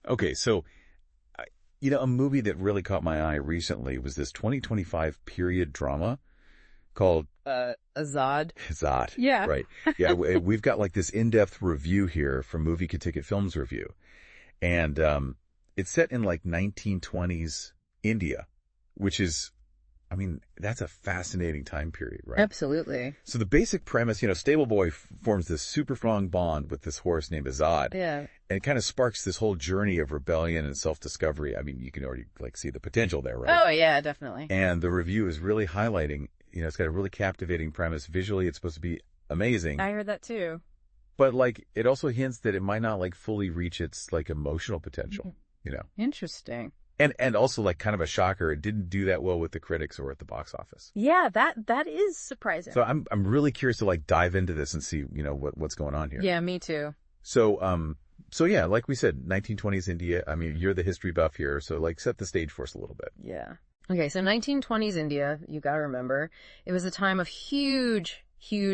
Okay, so, a movie that really caught my eye recently was this 2025 period drama called Azaad. Azaad. Yeah. Right. Yeah, we've got like this in-depth review here from MovieKaTicket Films Review. And it's set in like 1920s India, which is, that's a fascinating time period, right? Absolutely. So the basic premise, Stable Boy forms this super strong bond with this horse named Azaad. Yeah. And it kind of sparks this whole journey of rebellion and self-discovery. You can already see the potential there, right? Oh, yeah, definitely. And the review is really highlighting, it's got a really captivating premise. Visually, it's supposed to be amazing. I heard that too. But it also hints that it might not fully reach its emotional potential, Interesting. And also kind of a shocker. It didn't do that well with the critics or at the box office. Yeah, that is surprising. So I'm really curious to dive into this and see, what's going on here. Yeah, me too. So yeah, like we said, 1920s India. You're the history buff here, so set the stage for us a little bit. Yeah. Okay, so 1920s India, you gotta remember, it was a time of huge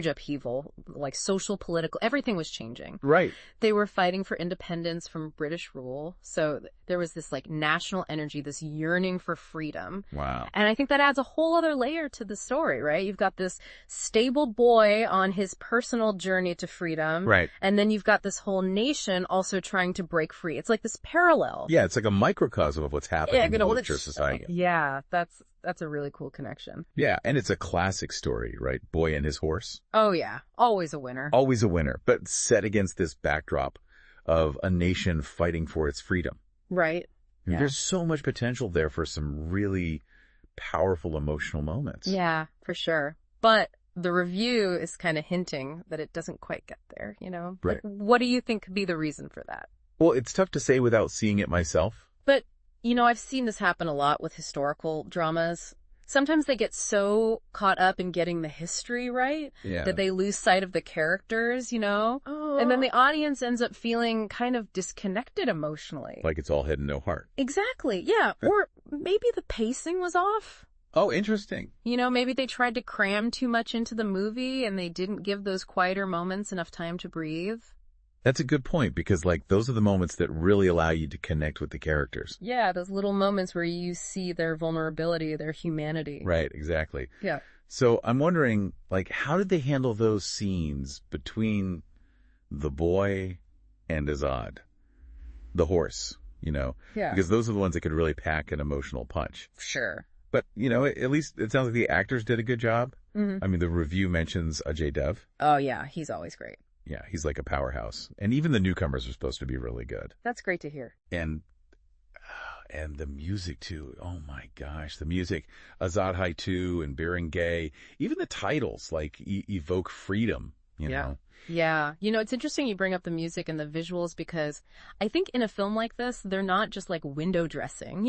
upheaval, social, political, everything was changing. Right. They were fighting for independence from British rule. So there was this national energy, this yearning for freedom. Wow. And I think that adds a whole other layer to the story, right? You've got this stable boy on his personal journey to freedom. Right. And then you've got this whole nation also trying to break free. It's like this parallel. Yeah, it's like a microcosm of what's happening in the literature society. Yeah, that's a really cool connection. Yeah, and it's a classic story, right? Boy and his horse. Oh, yeah. Always a winner. Always a winner, but set against this backdrop of a nation fighting for its freedom. Right. Yeah. There's so much potential there for some really powerful emotional moments. Yeah, for sure. But the review is kind of hinting that it doesn't quite get there, Right. What do you think could be the reason for that? Well, it's tough to say without seeing it myself. But I've seen this happen a lot with historical dramas. Sometimes they get so caught up in getting the history right that they lose sight of the characters, Oh. And then the audience ends up feeling kind of disconnected emotionally. Like it's all head and no heart. Exactly, yeah. Or maybe the pacing was off. Oh, interesting. Maybe they tried to cram too much into the movie and they didn't give those quieter moments enough time to breathe. That's a good point because those are the moments that really allow you to connect with the characters. Yeah, those little moments where you see their vulnerability, their humanity. Right, exactly. Yeah. So I'm wondering, how did they handle those scenes between the boy and Azaad, the horse, Yeah. Because those are the ones that could really pack an emotional punch. Sure. But, at least it sounds like the actors did a good job. Mm-hmm. The review mentions Ajay Devgn. Oh, yeah, he's always great. Yeah, he's like a powerhouse. And even the newcomers are supposed to be really good. That's great to hear. And the music, too. Oh, my gosh. The music. Azaad Hai 2 and Bearing Gay. Even the titles, evoke freedom, you know. Yeah. It's interesting you bring up the music and the visuals because I think in a film like this, they're not just window dressing,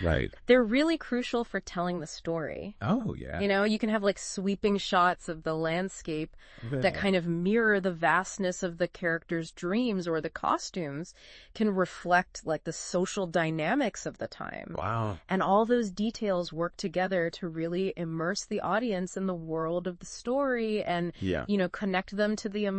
Right. They're really crucial for telling the story. Oh, yeah. You can have sweeping shots of the landscape that kind of mirror the vastness of the characters' dreams, or the costumes can reflect the social dynamics of the time. Wow. And all those details work together to really immerse the audience in the world of the story and, connect them to the emotions.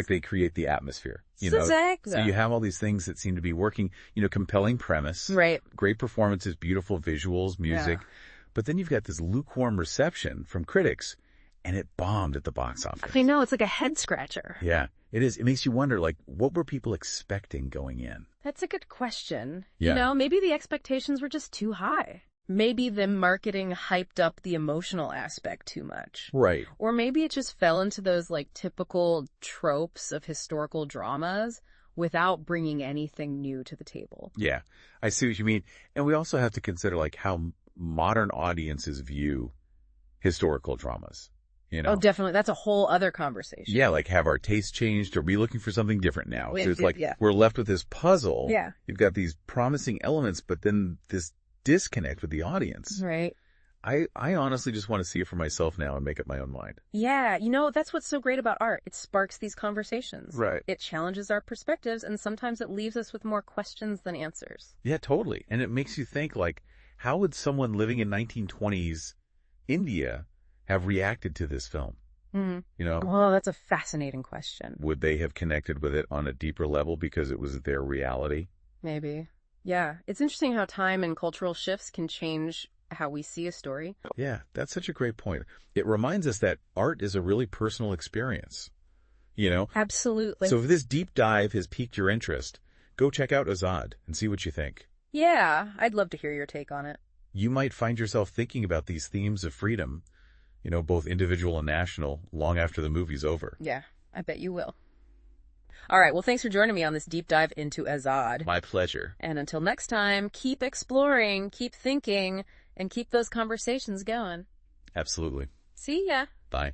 They create the atmosphere, Exactly. So you have all these things that seem to be working, compelling premise. Right. Great performances, beautiful visuals, music. Yeah. But then you've got this lukewarm reception from critics, and it bombed at the box office. I know, it's like a head scratcher. Yeah, it is. It makes you wonder, what were people expecting going in? That's a good question. Yeah. Maybe the expectations were just too high. Maybe the marketing hyped up the emotional aspect too much. Right. Or maybe it just fell into those typical tropes of historical dramas without bringing anything new to the table. Yeah, I see what you mean. And we also have to consider how modern audiences view historical dramas. Oh, definitely. That's a whole other conversation. Yeah, have our tastes changed? Are we looking for something different now? So it's yeah. we're left with this puzzle. Yeah. You've got these promising elements, but then this disconnect with the audience. Right. I honestly just want to see it for myself now and make up my own mind. Yeah, that's what's so great about art. It sparks these conversations. Right. It challenges our perspectives, and sometimes it leaves us with more questions than answers. Yeah, totally. And it makes you think, how would someone living in 1920s India have reacted to this film? Mm-hmm. Well, that's a fascinating question. Would they have connected with it on a deeper level because it was their reality? Maybe. Yeah. It's interesting how time and cultural shifts can change how we see a story. Yeah, that's such a great point. It reminds us that art is a really personal experience, you know? Absolutely. So if this deep dive has piqued your interest, go check out Azaad and see what you think. Yeah, I'd love to hear your take on it. You might find yourself thinking about these themes of freedom, you know, both individual and national, long after the movie's over. Yeah, I bet you will. All right, well, thanks for joining me on this deep dive into Azaad. My pleasure. And until next time, keep exploring, keep thinking, and keep those conversations going. Absolutely. See ya. Bye.